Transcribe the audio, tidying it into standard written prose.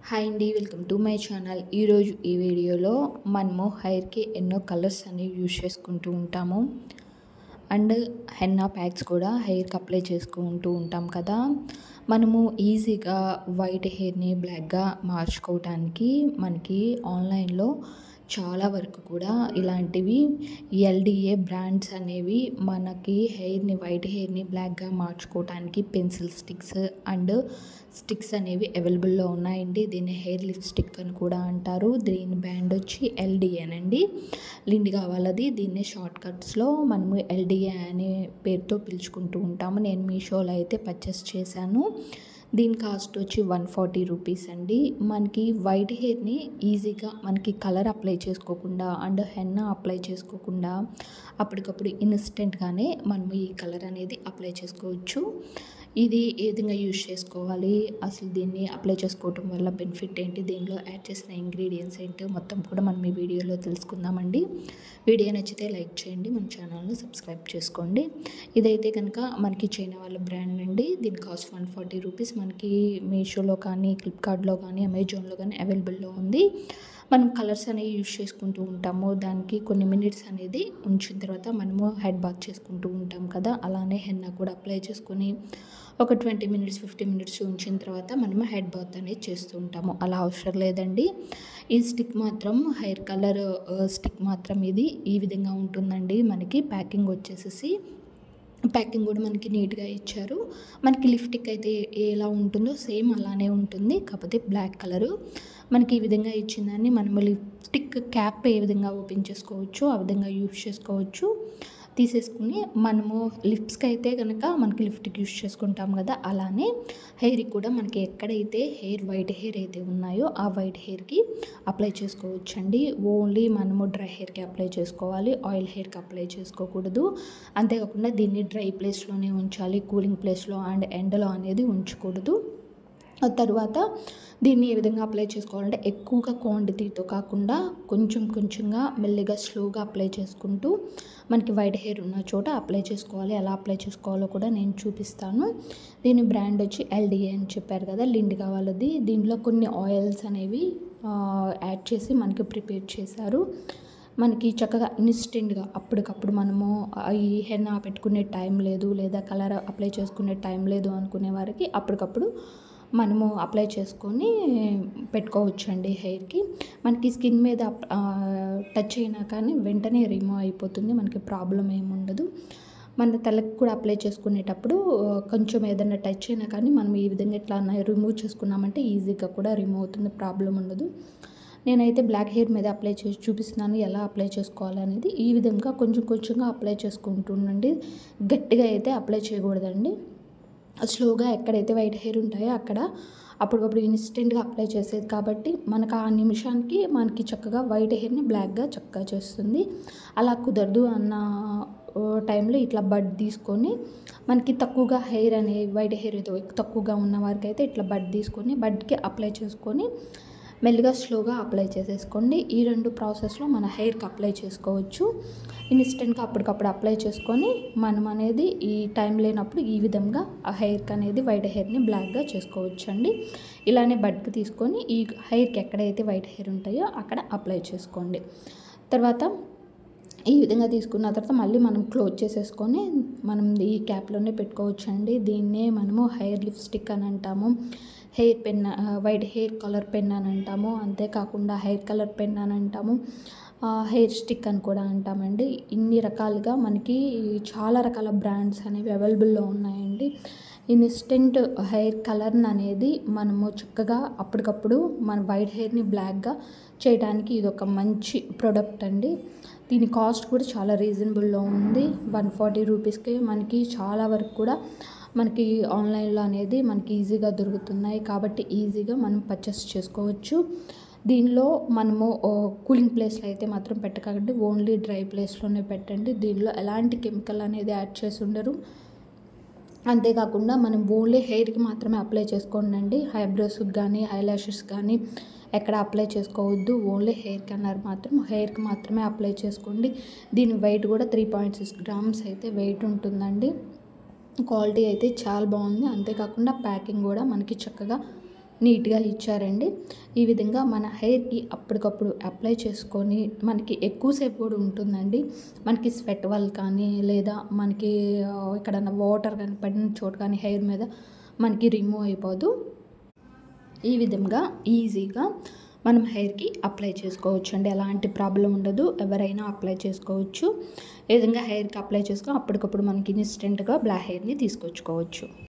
Hi అండి, welcome to my channel. ఈరోజు ఈ వీడియోలో మనము హెయిర్కి ఎన్నో కలర్స్ అనేవి యూజ్ చేసుకుంటూ ఉంటాము. అండ్ హెన్నా ప్యాక్స్ కూడా హెయిర్కి అప్లై చేసుకుంటూ ఉంటాం కదా. మనము ఈజీగా వైట్ హెయిర్ని బ్లాక్గా మార్చుకోవటానికి మనకి ఆన్లైన్లో చాలా వరకు కూడా ఇలాంటివి ఎల్డిఏ బ్రాండ్స్ అనేవి మనకి వైట్ హెయిర్ని బ్లాక్గా మార్చుకోవటానికి పెన్సిల్ స్టిక్స్ అండ్ స్టిక్స్ అనేవి అవైలబుల్లో ఉన్నాయండి. దీన్ని హెయిర్ లిప్స్టిక్ అని కూడా అంటారు. దీని బ్రాండ్ వచ్చి ఎల్డిఏనండి. లిండిగా వాళ్ళది. దీన్ని షార్ట్ కట్స్లో మనము ఎల్డిఏ అనే పేరుతో పిలుచుకుంటూ ఉంటాము. నేను మీషోలో అయితే పర్చేస్ చేశాను. దీని కాస్ట్ వచ్చి 140 రూపీస్ అండి. మనకి వైట్ హెయిర్ని ఈజీగా మనకి కలర్ అప్లై చేసుకోకుండా అండ్ హెన్నా అప్లై చేసుకోకుండా అప్పటికప్పుడు ఇన్స్టెంట్గానే మనం ఈ కలర్ అనేది అప్లై చేసుకోవచ్చు. ఇది ఏ విధంగా యూజ్ చేసుకోవాలి, అసలు దీన్ని అప్లై చేసుకోవటం వల్ల బెనిఫిట్ ఏంటి, దీనిలో యాడ్ చేసిన ఇంగ్రీడియంట్స్ ఏంటో మొత్తం కూడా మనం ఈ వీడియోలో తెలుసుకుందామండి. వీడియో నచ్చితే లైక్ చేయండి, మన ఛానల్ని సబ్స్క్రైబ్ చేసుకోండి. ఇదైతే కనుక మనకి చైనా వాళ్ళ బ్రాండ్ అండి. దీని కాస్ట్ 140 రూపీస్. మనకి మీషోలో కానీ, ఫ్లిప్కార్ట్లో కానీ, అమెజాన్లో కానీ అవైలబుల్లో ఉంది. మనం కలర్స్ అనేవి యూజ్ చేసుకుంటూ ఉంటాము. దానికి కొన్ని మినిట్స్ అనేది ఉంచిన తర్వాత మనము హెడ్ బాత్ చేసుకుంటూ ఉంటాం కదా. అలానే హెన్నా కూడా అప్లై చేసుకొని ఒక 20 మినిట్స్ 15 మినిట్స్ ఉంచిన తర్వాత మనము హెడ్ బాత్ అనేది చేస్తూ ఉంటాము. అలా అవసరం లేదండి. ఈ స్టిక్ మాత్రం హెయిర్ కలర్ స్టిక్ మాత్రం ఇది ఈ విధంగా ఉంటుందండి. మనకి ప్యాకింగ్ వచ్చేసేసి ప్యాకింగ్ కూడా మనకి నీట్గా ఇచ్చారు. మనకి లిప్స్టిక్ అయితే ఎలా ఉంటుందో సేమ్ అలానే ఉంటుంది. కాకపోతే బ్లాక్ కలరు మనకి ఈ విధంగా ఇచ్చిందని మనము లిప్స్టిక్ క్యాప్ ఏ విధంగా ఓపెన్ చేసుకోవచ్చు ఆ విధంగా యూజ్ చేసుకోవచ్చు. తీసేసుకుని మనము లిప్స్కి అయితే కనుక మనకి లిప్స్టిక్ యూజ్ చేసుకుంటాం కదా, అలానే హెయిర్కి కూడా మనకి ఎక్కడైతే వైట్ హెయిర్ అయితే ఉన్నాయో ఆ వైట్ హెయిర్కి అప్లై చేసుకోవచ్చండి. ఓన్లీ మనము డ్రై హెయిర్కి అప్లై చేసుకోవాలి, ఆయిల్ హెయిర్కి అప్లై చేసుకోకూడదు. అంతేకాకుండా దీన్ని డ్రై ప్లేస్లోనే ఉంచాలి, కూలింగ్ ప్లేస్లో అండ్ ఎండలో అనేది ఉంచకూడదు. ఆ తర్వాత దీన్ని ఏ విధంగా అప్లై చేసుకోవాలంటే ఎక్కువగా క్వాంటిటీతో కాకుండా కొంచెం కొంచెంగా మెల్లిగా స్లోగా అప్లై చేసుకుంటూ మనకి వైట్ హెయిర్ ఉన్న చోట అప్లై చేసుకోవాలి. ఎలా అప్లై చేసుకోవాలో కూడా నేను చూపిస్తాను. దీని బ్రాండ్ వచ్చి ఎల్డిఏ అని చెప్పారు కదా, లిండిగా వాళ్ళది. దీంట్లో కొన్ని ఆయిల్స్ అనేవి యాడ్ చేసి మనకి ప్రిపేర్ చేశారు. మనకి చక్కగా ఇన్స్టెంట్గా అప్పటికప్పుడు మనము ఈ హెన్నా పెట్టుకునే టైం లేదు, లేదా కలర్ అప్లై చేసుకునే టైం లేదు అనుకునే వారికి అప్పటికప్పుడు మనము అప్లై చేసుకొని పెట్టుకోవచ్చండి హెయిర్కి. మనకి స్కిన్ మీద టచ్ అయినా కానీ వెంటనే రిమూవ్ అయిపోతుంది, మనకి ప్రాబ్లం ఏమి ఉండదు. మన తలకి కూడా అప్లై చేసుకునేటప్పుడు కొంచెం ఏదైనా టచ్ అయినా కానీ మనం ఈ విధంగా ఇట్లా రిమూవ్ చేసుకున్నామంటే ఈజీగా కూడా రిమూవ్ అవుతుంది, ప్రాబ్లం ఉండదు. నేనైతే బ్లాక్ హెయిర్ మీద అప్లై చేసి చూపిస్తున్నాను ఎలా అప్లై చేసుకోవాలనేది. ఈ విధంగా కొంచెం కొంచెంగా అప్లై చేసుకుంటుండండి. గట్టిగా అయితే అప్లై చేయకూడదండి. స్లోగా ఎక్కడైతే వైట్ హెయిర్ ఉంటాయో అక్కడ అప్పటికప్పుడు ఇన్స్టెంట్గా అప్లై చేసేది కాబట్టి మనకు ఆ నిమిషానికి మనకి చక్కగా వైట్ హెయిర్ని బ్లాక్గా చక్కగా చేస్తుంది. అలా కుదరదు అన్న టైంలో ఇట్లా బడ్ తీసుకొని మనకి తక్కువగా హెయిర్ అనే వైట్ హెయిర్ ఏదో తక్కువగా ఉన్న వారికి అయితే ఇట్లా బడ్ తీసుకొని బడ్కి అప్లై చేసుకొని మెల్లిగా స్లోగా అప్లై చేసేసుకోండి. ఈ రెండు ప్రాసెస్లో మన హెయిర్కి అప్లై చేసుకోవచ్చు. ఇన్స్టెంట్గా అప్పటికప్పుడు అప్లై చేసుకొని మనం అనేది ఈ టైం లేనప్పుడు ఈ విధంగా ఆ హెయిర్కి అనేది వైట్ హెయిర్ని బ్లాక్గా చేసుకోవచ్చు అండి. ఇలానే బడ్కి తీసుకొని ఈ హెయిర్కి ఎక్కడైతే వైట్ హెయిర్ ఉంటాయో అక్కడ అప్లై చేసుకోండి. తర్వాత ఈ విధంగా తీసుకున్న తర్వాత మళ్ళీ మనం క్లోజ్ చేసేసుకొని మనం ఈ క్యాప్లోనే పెట్టుకోవచ్చు అండి. దీన్నే మనము హెయిర్ లిప్స్టిక్ అని అంటాము, hair pen, white hair colour pen అని అంటాము, అంతేకాకుండా హెయిర్ కలర్ పెన్ అని అంటాము, హెయిర్ స్టిక్ అని కూడా అంటామండి. ఇన్ని రకాలుగా మనకి చాలా రకాల బ్రాండ్స్ అనేవి అవైలబుల్లో ఉన్నాయండి. ఇన్స్టెంట్ హెయిర్ కలర్ని అనేది మనము చక్కగా అప్పటికప్పుడు మన వైట్ హెయిర్ని బ్లాక్గా చేయడానికి ఇది ఒక మంచి ప్రోడక్ట్ అండి. దీని కాస్ట్ కూడా చాలా రీజనబుల్లో ఉంది. 140 రూపీస్కి మనకి చాలా వరకు కూడా మనకి ఆన్లైన్లో అనేది మనకి ఈజీగా దొరుకుతున్నాయి కాబట్టి ఈజీగా మనం పర్చేస్ చేసుకోవచ్చు. దీనిలో మనము కూలింగ్ ప్లేస్లో అయితే మాత్రం పెట్టకండి, ఓన్లీ డ్రై ప్లేస్లోనే పెట్టండి. దీనిలో ఎలాంటి కెమికల్ అనేది యాడ్ చేసి ఉండరు. అంతేకాకుండా మనం ఓన్లీ హెయిర్కి మాత్రమే అప్లై చేసుకోండి. ఐబ్రోస్కి కానీ ఐలాషెస్ కానీ ఎక్కడ అప్లై చేసుకోవద్దు. ఓన్లీ హెయిర్కి మాత్రమే అప్లై చేసుకోండి. దీని వెయిట్ కూడా 3.6 గ్రామ్స్ అయితే వెయిట్ ఉంటుందండి. క్వాలిటీ అయితే చాలా బాగుంది. అంతేకాకుండా ప్యాకింగ్ కూడా మనకి చక్కగా నీట్గా ఇచ్చారండి. ఈ విధంగా మన హెయిర్‌కి అప్పటికప్పుడు అప్లై చేసుకొని మనకి ఎక్కువసేపు కూడా ఉంటుందండి. మనకి స్వెట్ వల్ల కానీ లేదా మనకి ఎక్కడన్నా వాటర్ కానీ పడిన చోట కానీ హెయిర్ మీద మనకి రిమూవ్ అయిపోదు. ఈ విధంగా ఈజీగా మనం హెయిర్‌కి అప్లై చేసుకోవచ్చండి. ఎలాంటి ప్రాబ్లమ్ ఉండదు. ఎవరైనా అప్లై చేసుకోవచ్చు. ఈ విధంగా హెయిర్‌కి అప్లై చేసుకొని అప్పటికప్పుడు మనకి ఇన్‌స్టెంట్‌గా బ్లాక్ హెయిర్‌ని తీసుకొచ్చుకోవచ్చు.